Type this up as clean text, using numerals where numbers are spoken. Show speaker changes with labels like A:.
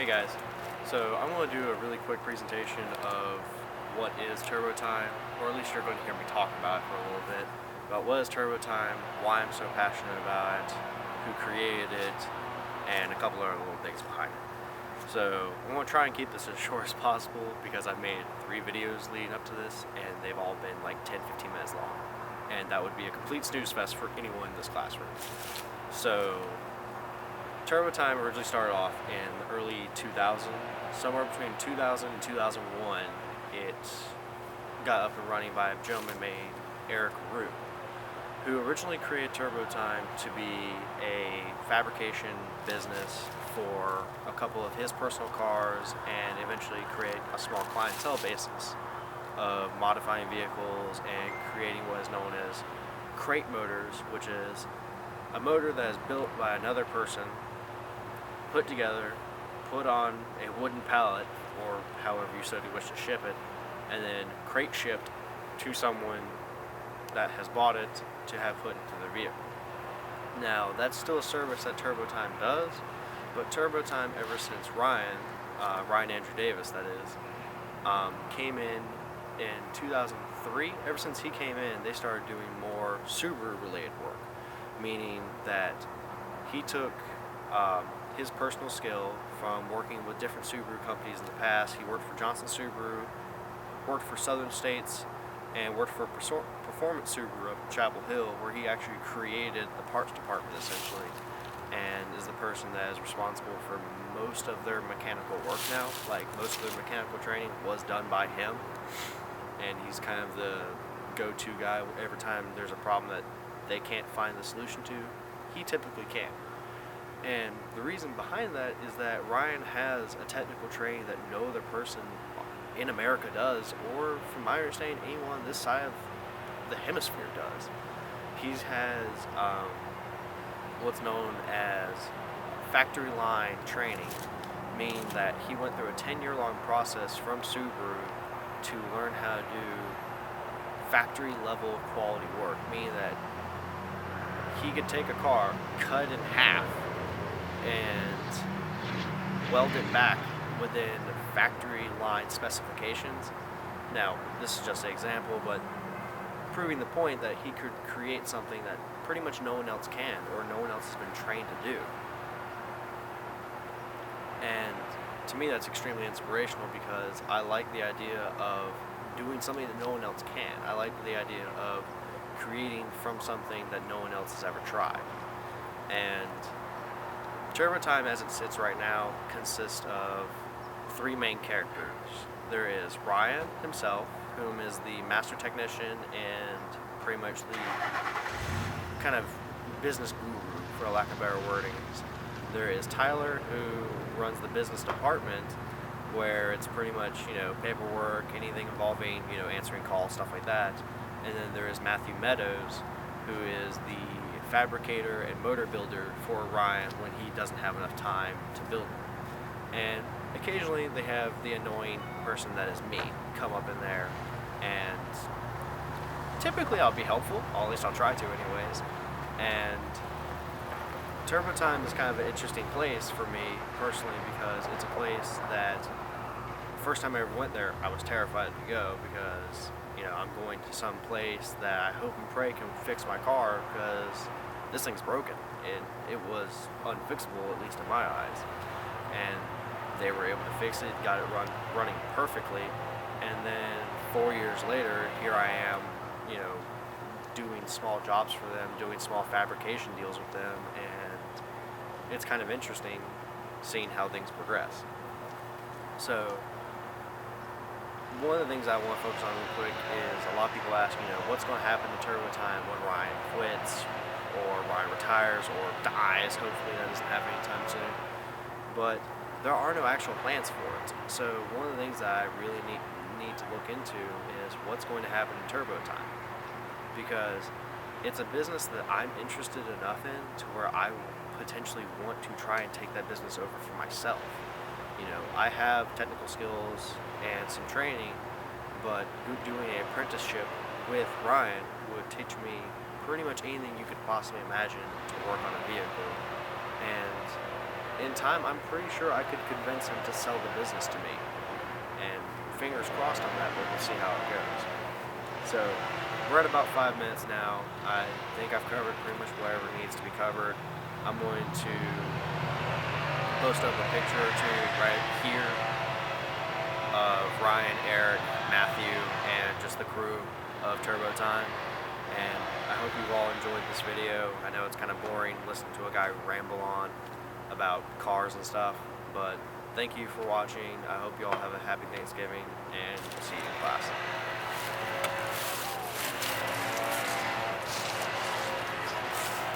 A: Hey guys, so I'm going to do a really quick presentation of what is TurboTime, or at least you're going to hear me talk about it for a little bit, about what is TurboTime, why I'm so passionate about it, who created it, and a couple other little things behind it. So I'm going to try and keep this as short as possible because I've made 3 videos leading up to this and they've all been like 10-15 minutes long, and that would be a complete snooze fest for anyone in this classroom. So TurboTime originally started off in the early 2000s, somewhere between 2000 and 2001. It got up and running by a gentleman named Eric Root, who originally created TurboTime to be a fabrication business for a couple of his personal cars and eventually create a small clientele basis of modifying vehicles and creating what is known as crate motors, which is a motor that is built by another person, put together, put on a wooden pallet, or however you so wish to ship it, and then crate shipped to someone that has bought it to have put into their vehicle. Now, that's still a service that TurboTime does, but TurboTime, ever since Ryan Andrew Davis, that is, came in 2003, ever since he came in, they started doing more Subaru-related work, meaning that he took his personal skill from working with different Subaru companies in the past. He worked for Johnson Subaru, worked for Southern States, and worked for Performance Subaru up in Chapel Hill, where he actually created the parts department essentially, and is the person that is responsible for most of their mechanical work now. Like, most of their mechanical training was done by him, and he's kind of the go-to guy every time there's a problem that they can't find the solution to. He typically can. And the reason behind that is that Ryan has a technical training that no other person in America does, or from my understanding, anyone on this side of the hemisphere does. He has what's known as factory line training, meaning that he went through a 10-year long process from Subaru to learn how to do factory level quality work, meaning that he could take a car, cut it in half, and weld it back within factory line specifications. Now, this is just an example, but proving the point that he could create something that pretty much no one else can, or no one else has been trained to do. And to me, that's extremely inspirational because I like the idea of doing something that no one else can. I like the idea of creating from something that no one else has ever tried. And TurboTime, as it sits right now, consists of 3 main characters. There is Ryan himself, whom is the master technician and pretty much the kind of business guru, for lack of better wordings. There is Tyler, who runs the business department, where it's pretty much, paperwork, anything involving, answering calls, stuff like that. And then there is Matthew Meadows, who is the fabricator and motor builder for Ryan when he doesn't have enough time to build it. And occasionally they have the annoying person that is me come up in there, and typically I'll be helpful, or at least I'll try to anyways. And TurboTime is kind of an interesting place for me personally because it's a place that the first time I ever went there I was terrified to go because I'm going to some place that I hope and pray can fix my car because this thing's broken, and it was unfixable, at least in my eyes. And they were able to fix it, got it running perfectly, and then 4 years later, here I am, doing small jobs for them, doing small fabrication deals with them, and it's kind of interesting seeing how things progress. So one of the things I want to focus on real quick is a lot of people ask, what's going to happen to TurboTime when Ryan quits, or Ryan retires, or dies. Hopefully that doesn't happen anytime soon. But there are no actual plans for it. So one of the things that I really need to look into is what's going to happen in TurboTime, because it's a business that I'm interested enough in to where I potentially want to try and take that business over for myself. I have technical skills and some training, but doing an apprenticeship with Ryan would teach me pretty much anything you could possibly imagine to work on a vehicle. And in time, I'm pretty sure I could convince him to sell the business to me. And fingers crossed on that, but we'll see how it goes. So we're at about 5 minutes now. I think I've covered pretty much whatever needs to be covered. I'm going to post up a picture or two right here of Ryan, Eric, Matthew, and just the crew of Turbo Time. And I hope you've all enjoyed this video. I know it's kind of boring listening to a guy ramble on about cars and stuff, but thank you for watching. I hope you all have a happy Thanksgiving, and see you in class.